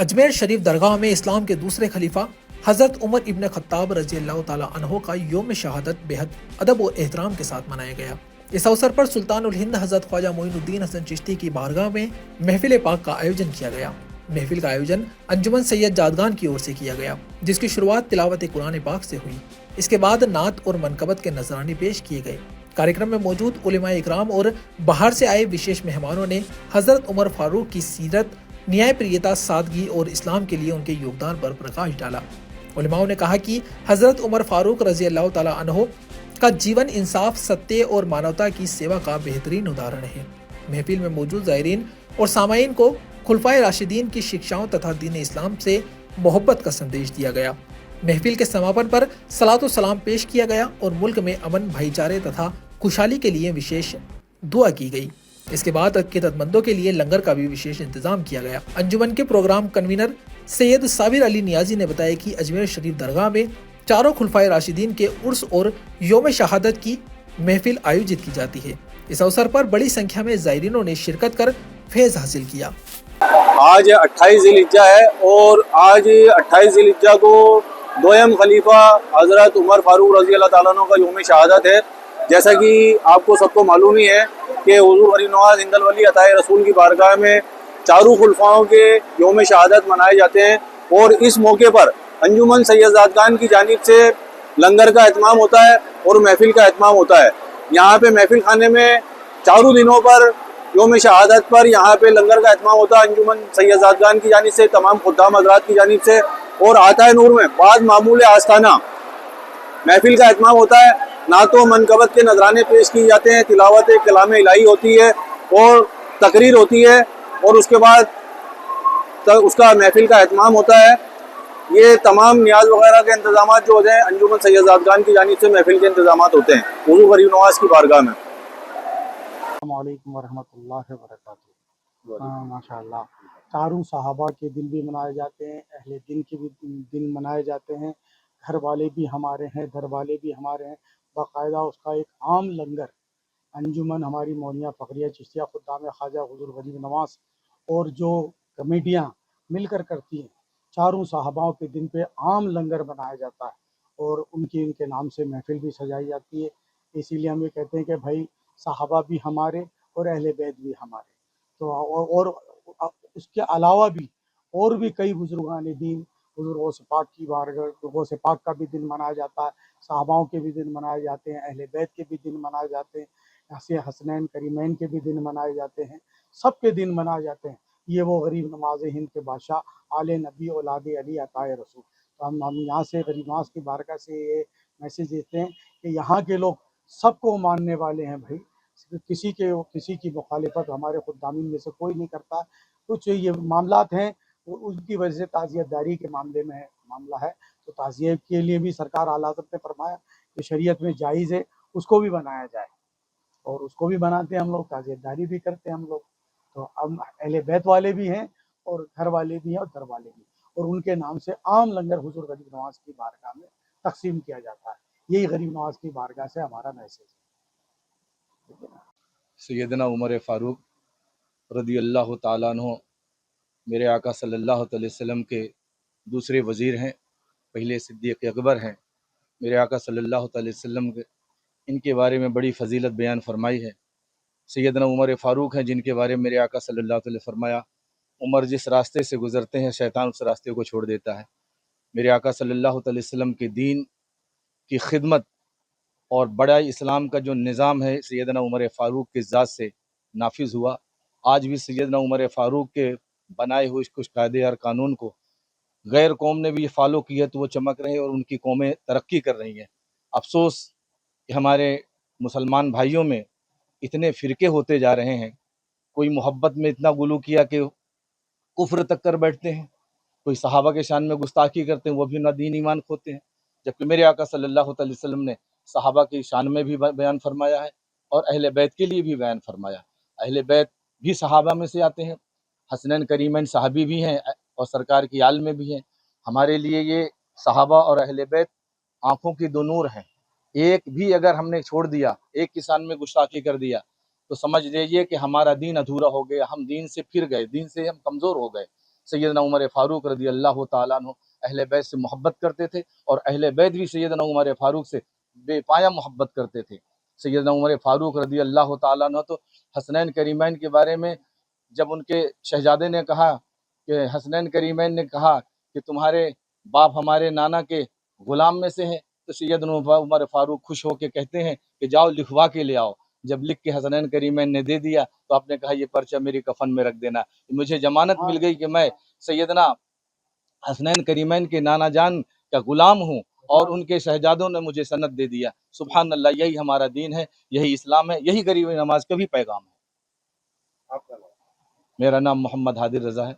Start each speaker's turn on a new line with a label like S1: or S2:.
S1: अजमेर शरीफ दरगाह में इस्लाम के दूसरे खलीफा हज़रत उमर इब्न खत्ताब रज़ी अल्लाह ताला अन्हो का यौम शहादत बेहद अदब और एहतराम के साथ मनाया गया। इस अवसर पर सुल्तान उल हिंद हज़रत ख्वाजा मोइनुद्दीन हसन चिश्ती की बारगाह में महफिल पाक का आयोजन किया गया। महफिल का आयोजन अंजुमन सैयद जादगान की ओर से किया गया, जिसकी शुरुआत तिलावत कुरान पाक से हुई। इसके बाद नात और मनकबत के नजराने पेश किए गए। कार्यक्रम में मौजूद उलेमाए इकराम और बाहर से आए विशेष मेहमानों ने हज़रत उमर फारूक की सीरत, न्याय प्रियता, सादगी और इस्लाम के लिए उनके योगदान पर प्रकाश डाला। उलेमाओं ने कहा कि हज़रत उमर फारूक रज़ी अल्लाह ताला अन्हो का जीवन इंसाफ, सत्य और मानवता की सेवा का बेहतरीन उदाहरण है। महफिल में मौजूद ज़ायरीन और सामाईन को खुलफाए राशिदीन की शिक्षाओं तथा दीन इस्लाम से मोहब्बत का संदेश दिया गया। महफिल के समापन पर सलातो सलाम पेश किया गया और मुल्क में अमन, भाईचारे तथा खुशहाली के लिए विशेष दुआ की गई। इसके बाद अक़ीदतमंदों के लिए लंगर का भी विशेष इंतजाम किया गया। अंजुमन के प्रोग्राम कन्वीनर सैयद साबिर अली नियाजी ने बताया कि अजमेर शरीफ दरगाह में चारों खुलफाए राशिदीन के उर्स और यौम शहादत की महफिल आयोजित की जाती है। इस अवसर पर बड़ी संख्या में ज़ायरीनों ने शिरकत कर फैज़ हासिल किया।
S2: आज 28 ज़िलहिज्जा है और आज 28 ज़िलहिज्जा को दोयम खलीफा हज़रत उमर फारूक रज़ी अल्लाह ताला अन्हु का यौम शहादत है। जैसा कि आपको सबको मालूम ही है कि हुज़ूर गरीब नवाज़ हिंदल वली अताए रसूल की बारगाह में चारों खुलफाओं के यौम शहादत मनाए जाते हैं और इस मौके पर अंजुमन सैयद जादगान की जानिब से लंगर का एहतमाम होता है और महफिल का एहतमाम होता है। यहाँ पे महफिल खाने में चारों दिनों पर यौम शहादत पर यहाँ पे लंगर का एहतमाम होता है अंजुमन सैयद जादगान की जानिब से, तमाम खुद्दाम हज़रात की जानिब से, और आताए नूर में बाद मामूल आस्ताना महफिल का एहतमाम होता है। नातो मनकबत के नजराने पेश किए जाते हैं, तिलावत कलाम इलाही होती है और तकरीर होती है और उसके बाद उसका महफिल का एहतमाम होता है। ये तमाम न्याज वगैरह के इंतजाम जो होते हैं अंजुमन सैयद जादगान की जानिब से महफिल के इंतजाम होते हैं हुज़ूर गरीब नवाज़ की बारगाह में।
S3: अस्सलाम वालेकुम वरहमतुल्लाहि वबरकातुहू। माशाअल्लाह, चारों सहाबा के दिन भी मनाए जाते हैं, अहले दिन के भी दिन मनाए जाते हैं। घर वाले भी हमारे हैं, घर वाले भी हमारे हैं। बाकायदा उसका एक आम लंगर अंजुमन हमारी मौनिया फ़खरिया चिश्तिया खुद्दाम ख्वाजा हुज़ूर गरीब नवाज़ और जो कमेटियाँ मिलकर करती हैं, चारों सहाबाओं के दिन पे आम लंगर बनाया जाता है और उनके नाम से महफिल भी सजाई जाती है। इसीलिए हम ये कहते हैं कि भाई सहाबा भी हमारे और अहले बैत भी हमारे। तो और इसके अलावा भी और भी कई बुजुर्गान दीन, हुज़ूर गौस पाक की बारगाह, गौस पाक का भी दिन मनाया जाता है, सहाबाओं के भी दिन मनाए जाते हैं, अहले बैत के भी दिन मनाए जाते हैं, ऐसे हसनैन करीमैन के भी दिन मनाए जाते हैं, सब के दिन मनाए जाते हैं। ये वो गरीब नवाज़ हिंद के बादशाह आले नबी औलाद अली अताए रसूल। तो हम यहाँ से गरीब नवाज़ की बारगाह से ये मैसेज देते हैं कि यहाँ के लोग सबको मानने वाले हैं भाई, किसी की मुखालिफत हमारे खुद्दामीन में से कोई नहीं करता। कुछ ये मामलात हैं उनकी वजह से ताज़ियतदारी के मामले में मामला है, तो ताज़ियत के लिए भी सरकार आला हज़रत ने फरमाया कि शरीयत में जायज़ है, उसको भी बनाया जाए और उसको भी बनाते हैं हम लोग, ताज़ियतदारी भी करते हैं हम लोग। तो हम अहले बैत वाले भी हैं और घर वाले भी हैं और दर वाले भी, और उनके नाम से आम लंगर हुज़ूर गरीब नवाज़ की बारगाह में तकसीम किया जाता है। यही गरीब नवाज़ की बारगाह से हमारा मैसेज है।
S4: सैयदना उमर फ़ारूक रज़ी अल्लाह ताला अन्हु मेरे आका सल्लल्लाहु अलैहि वसल्लम के दूसरे वज़ीर हैं, पहले सिद्दीक़ अकबर हैं। मेरे आका सल्लल्लाहु अलैहि वसल्लम के इनके बारे में बड़ी फ़जीलत बयान फरमाई है। सैयदना उमर फ़ारूक हैं जिनके बारे में मेरे आका सल्लल्लाहु अलैहि वसल्लम फरमाया, उमर जिस रास्ते से गुज़रते हैं शैतान उस रास्ते को छोड़ देता है। मेरे आका सल्लल्लाहु अलैहि वसल्लम के दीन की खिदमत और बड़ा इस्लाम का जो निज़ाम है सैयदना उमर फ़ारूक के ज़ात से नाफिज हुआ। आज भी सैयदना उमर फ़ारूक के बनाए हुए कुछ कायदे और कानून को गैर कौम ने भी फॉलो किया तो वो चमक रहे हैं और उनकी कौमें तरक्की कर रही हैं। अफसोस कि हमारे मुसलमान भाइयों में इतने फ़िरके होते जा रहे हैं, कोई मोहब्बत में इतना गुलू किया कि कुफ्र तक कर बैठते हैं, कोई सहाबा के शान में गुस्ताखी करते हैं, वो भी ना दीन ईमान खोते हैं। जबकि मेरे आका सल्लल्लाहु अलैहि वसल्लम ने सहाबा की शान में भी बयान फरमाया है और अहले बैत के लिए भी बयान फरमाया। अहले बैत भी सहाबा में से आते हैं, हसनैन करीमैन सहाबी भी हैं और सरकार की आल में भी हैं। हमारे लिए ये सहाबा और अहले बैत आँखों की दो नूर हैं। एक भी अगर हमने छोड़ दिया, एक किसान में गुस्ताखी कर दिया तो समझ लीजिए कि हमारा दीन अधूरा हो गया, हम दीन से फिर गए, दीन से हम कमज़ोर हो गए। سیدنا عمر فاروق رضی اللہ تعالیٰ عنہ اہل بیت سے محبت کرتے تھے، اور اہل بیت بھی سیدنا عمر فاروق سے بے پایہ محبت کرتے تھے۔ سیدنا عمر فاروق رضی اللہ تعالیٰ عنہ تو حسنین کریمین کے بارے میں جب ان کے شہزادے نے کہا کہ حسنین کریمین نے کہا کہ تمہارے باپ ہمارے نانا کے غلام میں سے ہیں، تو سیدنا عمر فاروق خوش ہو کے کہتے ہیں کہ جاؤ لکھوا کے لے آؤ۔ جب لکھ کے حسنین کریمین نے دے دیا تو آپ نے کہا یہ پرچہ میری کفن میں رکھ دینا، مجھے ضمانت مل گئی کہ میں سیدنا حسنین کریمین کے نانا جان کا غلام ہوں، اور ان کے شہزادوں نے مجھے سند دے دیا۔ سبحان اللہ، یہی ہمارا دین ہے، یہی اسلام ہے، یہی غریب نواز کا بھی پیغام ہے۔ میرا نام محمد حادر رضا ہے۔